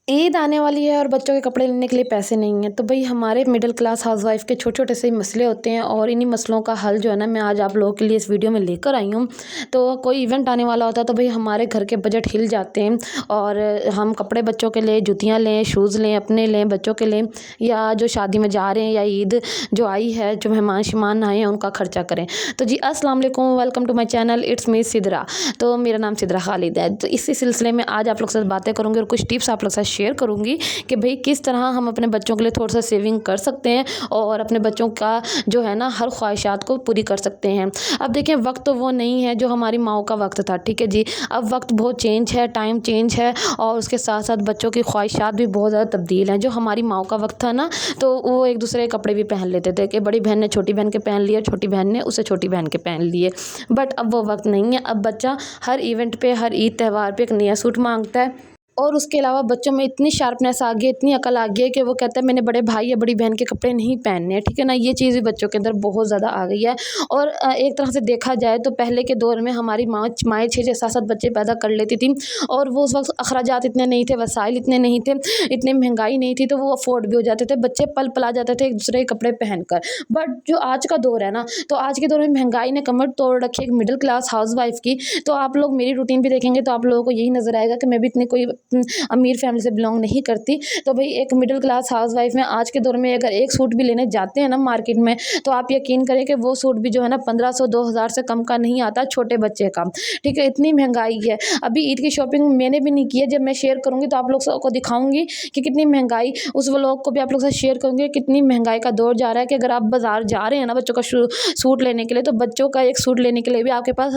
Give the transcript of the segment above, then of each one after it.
ईद आने वाली है और बच्चों के कपड़े लेने के लिए पैसे नहीं हैं। तो भाई हमारे मिडिल क्लास हाउसवाइफ के छोटे छोटे से मसले होते हैं और इन्हीं मसलों का हल जो है ना मैं आज आप लोगों के लिए इस वीडियो में लेकर आई हूँ। तो कोई इवेंट आने वाला होता है तो भाई हमारे घर के बजट हिल जाते हैं और हम कपड़े बच्चों के लिए जुतियाँ लें, शूज़ लें, अपने लें, बच्चों के लें, या जो शादी में जा रहे हैं या ईद जो आई है, जो मेहमान आए हैं उनका खर्चा करें। तो जी अस्सलाम वालेकुम, welcome to my channel, it's me Sidra. तो मेरा नाम सिद्रा खालिद है। तो इसी सिलसिले में आज आप लोग से बातें करूँगी और कुछ टिप्स आप लोग से शेयर करूँगी कि भाई किस तरह हम अपने बच्चों के लिए थोड़ा सा सेविंग कर सकते हैं और अपने बच्चों का जो है ना हर ख्वाहिशात को पूरी कर सकते हैं। अब देखिए वक्त तो वो नहीं है जो हमारी माओ का वक्त था, ठीक है जी। अब वक्त बहुत चेंज है, टाइम चेंज है और उसके साथ साथ बच्चों की ख्वाहिशात भी बहुत ज़्यादा तब्दील हैं। जो हमारी माओ का वक्त था ना, तो वो एक दूसरे के कपड़े भी पहन लेते थे कि बड़ी बहन ने छोटी बहन के पहन लिए, छोटी बहन ने उसे छोटी बहन के पहन लिए। बट अब वो वक्त नहीं है। अब बच्चा हर इवेंट पे, हर ईद त्यौहार पे एक नया सूट मांगता है और उसके अलावा बच्चों में इतनी शार्पनेस आ गई है, इतनी अकल आ गई है कि वो कहता है मैंने बड़े भाई या बड़ी बहन के कपड़े नहीं पहनने हैं, ठीक है ना। ये चीज़ भी बच्चों के अंदर बहुत ज़्यादा आ गई है। और एक तरह से देखा जाए तो पहले के दौर में हमारी माएँ 6-6 7-7 बच्चे पैदा कर लेती थी और वो उस वक्त अखराजात इतने नहीं थे, वसाइल इतने नहीं थे, इतनी महंगाई नहीं थी, तो वो अफोर्ड भी हो जाते थे, बच्चे पल पला जाते थे एक दूसरे के कपड़े पहनकर। बट जो आज का दौर है ना, तो आज के दौर में महंगाई ने कमर तोड़ रखी है एक मिडिल क्लास हाउस वाइफ की। तो आप लोग मेरी रूटीन भी देखेंगे तो आप लोगों को यही नज़र आएगा कि मैं भी इतनी कोई अमीर फैमिली से बिलोंग नहीं करती। तो भाई एक मिडिल क्लास हाउसवाइफ में आज के दौर में अगर एक सूट भी लेने जाते हैं ना मार्केट में, तो आप यकीन करें कि वो सूट भी जो है ना 1500-2000 से कम का नहीं आता, छोटे बच्चे का, ठीक है। इतनी महंगाई है। अभी ईद की शॉपिंग मैंने भी नहीं की है, जब मैं शेयर करूँगी तो आप लोग सबको दिखाऊंगी कि कितनी महंगाई, उस व्लॉग को भी आप लोग से शेयर करूँगी कितनी महंगाई का दौर जा रहा है कि अगर आप बाजार जा रहे हैं ना बच्चों का सूट लेने के लिए, तो बच्चों का एक सूट लेने के लिए भी आपके पास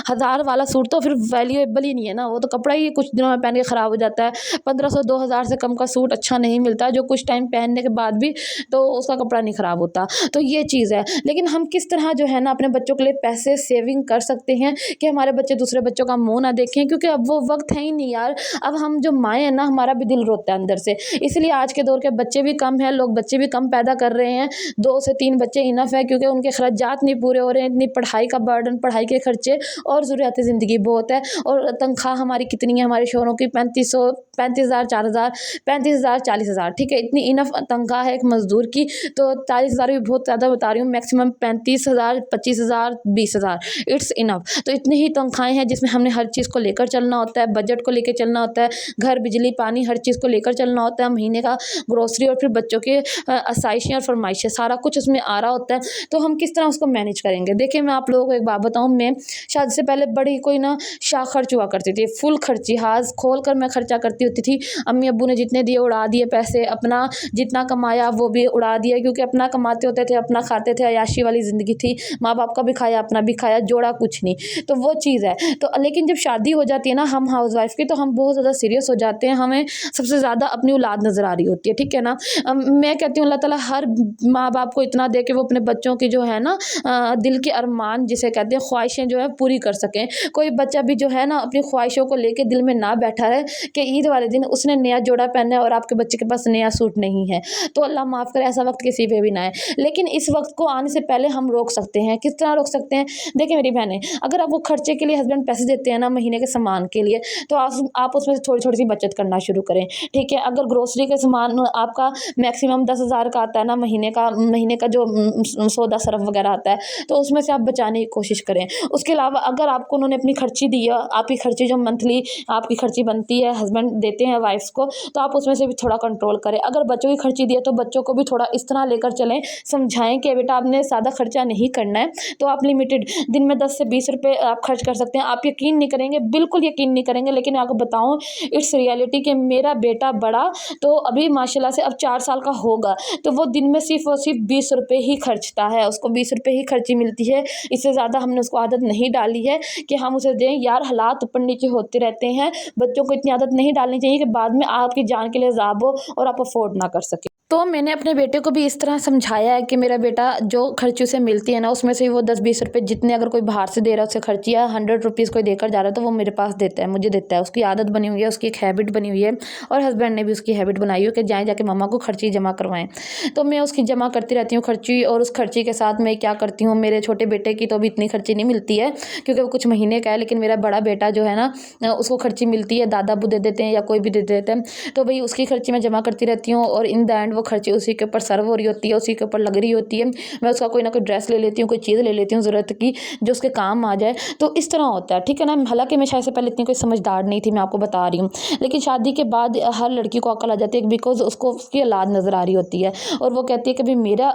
हज़ार वाला सूट तो फिर वैल्यूएबल ही नहीं है ना, वो तो कपड़ा ही कुछ दिनों में पहन के ख़राब हो जाता है। 1500-2000 से कम का सूट अच्छा नहीं मिलता, जो कुछ टाइम पहनने के बाद भी तो उसका कपड़ा नहीं ख़राब होता। तो ये चीज़ है। लेकिन हम किस तरह जो है ना अपने बच्चों के लिए पैसे सेविंग कर सकते हैं कि हमारे बच्चे दूसरे बच्चों का मुँह ना देखें, क्योंकि अब वो वक्त है ही नहीं यार। अब हम जो माएँ हैं ना, हमारा भी दिल रोता है अंदर से। इसलिए आज के दौर के बच्चे भी कम हैं, लोग बच्चे भी कम पैदा कर रहे हैं। 2 से 3 बच्चे इनफ है, क्योंकि उनके खर्चात नहीं पूरे हो रहे हैं। इतनी पढ़ाई का बर्डन, पढ़ाई के खर्चे और ज़रूरियात ज़िंदगी बहुत है। और तनख्वाह हमारी कितनी है, हमारे शोहरों की 35,000 40,000, 35,000 40,000, ठीक है। इतनी इनफ तनख्वाह है एक मजदूर की। तो 40,000 भी बहुत ज़्यादा बता रही हूँ, मैक्सिमम 35,000, 25,000, 20,000, इट्स इनफ। तो इतनी ही तनख्वाहें हैं जिसमें हमने हर चीज़ को लेकर चलना होता है, बजट को लेकर चलना होता है, घर, बिजली, पानी, हर चीज़ को लेकर चलना होता है, महीने का ग्रोसरी और फिर बच्चों के आसाइशें और फरमाइशें, सारा कुछ उसमें आ रहा होता है। तो हम किस तरह उसको मैनेज करेंगे। देखिए मैं आप लोगों को एक बात बताऊँ, मैं शादी से पहले बड़ी कोई ना शाख खर्च हुआ करती थी, फुल खर्ची, हाथ खोल कर मैं खर्चा करती होती थी। अम्मी अब्बू ने जितने दिए उड़ा दिए पैसे, अपना जितना कमाया वो भी उड़ा दिया, क्योंकि अपना कमाते होते थे, अपना खाते थे, अय्याशी वाली ज़िंदगी थी। माँ बाप का भी खाया, अपना भी खाया, जोड़ा कुछ नहीं। तो वो चीज़ है। तो लेकिन जब शादी हो जाती है ना हम हाउसवाइफ की, तो हम बहुत ज़्यादा सीरियस हो जाते हैं। हमें सबसे ज़्यादा अपनी औलाद नज़र आ रही होती है, ठीक है ना। मैं कहती हूँ अल्लाह ताला हर माँ बाप को इतना दे कि वो अपने बच्चों की जो है ना दिल के अरमान जिसे कहते हैं, ख्वाहिशें जो है पूरी कर सकें। कोई बच्चा भी जो है ना अपनी ख्वाहिशों को लेके दिल में ना बैठा रहे कि ईद वाले दिन उसने नया जोड़ा पहना है और आपके बच्चे के पास नया सूट नहीं है। तो अल्लाह माफ़ करे, ऐसा वक्त किसी पे भी ना आए। लेकिन इस वक्त को आने से पहले हम रोक सकते हैं। किस तरह रोक सकते हैं? देखिए मेरी बहनें, अगर आपको खर्चे के लिए हस्बैंड पैसे देते हैं ना महीने के सामान के लिए, तो आप उसमें से थोड़ी थोड़ी सी बचत करना शुरू करें, ठीक है। अगर ग्रोसरी के सामान आपका मैक्सिमम 10,000 का आता है ना महीने का जो सौदा सरफ वगैरह आता है, तो उसमें से आप बचाने की कोशिश करें। उसके अलावा अगर आपको उन्होंने अपनी खर्ची दी है, आपकी खर्ची जो मंथली आपकी खर्ची बनती है, हस्बैंड देते हैं वाइफ्स को, तो आप उसमें से भी थोड़ा कंट्रोल करें। अगर बच्चों की खर्ची दी है तो बच्चों को भी थोड़ा इस तरह लेकर चलें, समझाएं कि बेटा आपने ज़्यादा खर्चा नहीं करना है, तो आप लिमिटेड दिन में 10 से 20 रुपये आप खर्च कर सकते हैं। आप यकीन नहीं करेंगे, बिल्कुल यकीन नहीं करेंगे, लेकिन आपको बताऊं इट्स रियलिटी कि मेरा बेटा बड़ा तो अभी माशाल्लाह से अब 4 साल का होगा, तो वो दिन में सिर्फ और सिर्फ 20 रुपये ही खर्चता है। उसको 20 रुपये ही खर्ची मिलती है, इससे ज़्यादा हमने उसको आदत नहीं डाली है कि हम उसे दें। यार हालात ऊपर नीचे होते रहते हैं, बच्चों को इतनी आदत नहीं डालनी चाहिए कि बाद में आपकी जान के लिए अज़ाब हो और आप अफोर्ड ना कर सकें। तो मैंने अपने बेटे को भी इस तरह समझाया है कि मेरा बेटा जो खर्ची उसे मिलती है ना, उसमें से वो 10-20 रुपये जितने अगर कोई बाहर से दे रहा है उससे खर्ची, या 100 रुपीज़ कोई देकर जा रहा है तो वो मेरे पास देता है, मुझे देता है। उसकी आदत बनी हुई है, उसकी एक हैबिट बनी हुई है, और हस्बैंड ने भी उसकी हैबिट बनाई है कि जाएँ जाके मम्मा को खर्ची जमा करवाएँ। तो मैं उसकी जमा करती रहती हूँ खर्ची, और उस खर्ची के साथ मैं क्या करती हूँ, मेरे छोटे बेटे की तो अभी इतनी खर्ची नहीं मिलती है क्योंकि वो कुछ महीने का है, लेकिन मेरा बड़ा बेटा जो है ना, उसको खर्ची मिलती है, दादा अब्बू दे देते हैं या कोई भी दे देते हैं। तो भाई उसकी खर्ची मैं जमा करती रहती हूँ, और इन द एंड वो खर्ची उसी के ऊपर सर्व हो रही होती है, उसी के ऊपर लग रही होती है। मैं उसका कोई ना कोई ड्रेस ले लेती हूँ, कोई चीज़ ले लेती हूँ ज़रूरत की, जो उसके काम आ जाए। तो इस तरह होता है, ठीक है ना। हालांकि मैं शायद से पहले इतनी कोई समझदार नहीं थी, मैं आपको बता रही हूँ, लेकिन शादी के बाद हर लड़की को अकल आ जाती है, बिकॉज उसको उसकी औलाद नज़र आ रही होती है, और वो कहती है कि भाई मेरा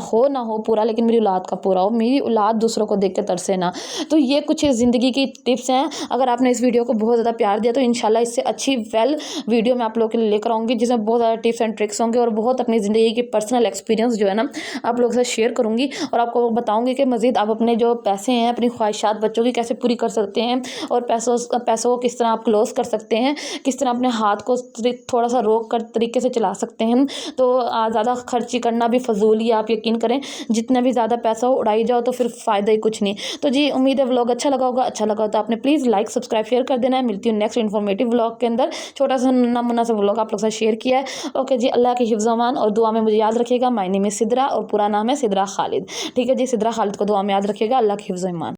हो ना हो पूरा, लेकिन मेरी औलाद का पूरा हो, मेरी औलाद दूसरों को देख के तरसे ना। तो ये कुछ ज़िंदगी की टिप्स हैं। अगर आपने इस वीडियो को बहुत ज़्यादा प्यार दिया तो इंशाल्लाह इससे अच्छी वीडियो मैं आप लोगों के लिए लेकर आऊँगी, जिसमें बहुत ज़्यादा टिप्स एंड ट्रिक्स होंगे, और बहुत अपनी ज़िंदगी की पर्सनल एक्सपीरियंस जो है ना आप लोगों के साथ शेयर करूँगी, और आपको बताऊँगी कि मज़ीद आप अपने जो पैसे हैं, अपनी ख्वाहिशात बच्चों की कैसे पूरी कर सकते हैं, और पैसों को किस तरह आप क्लोज कर सकते हैं, किस तरह अपने हाथ को थोड़ा सा रोक कर तरीके से चला सकते हैं। तो ज़्यादा खर्ची करना भी फजूल ही, आप यकीन करें, जितना भी ज़्यादा पैसा हो उड़ाई जाओ तो फिर फ़ायदा ही कुछ नहीं। तो जी उम्मीद है व्लॉग अच्छा लगा होगा, अच्छा लगा तो आपने प्लीज़ लाइक सब्सक्राइब शेयर कर देना है। मिलती हूँ नेक्स्ट इन्फॉर्मेटिव व्लॉग के अंदर, छोटा सा नमूना सा व्लॉग आप लोग के साथ शेयर किया है। ओके जी, अल्लाह के हिफ्ज़ अमान, और दुआ में मुझे याद रखिएगा। माय नेम इज़ सिद्रा और पूरा नाम है सिद्रा खालिद। ठीक है जी, सिद्रा खालिद को दुआ में याद रखिएगा। अल्लाह के हिफ्ज़ अमान।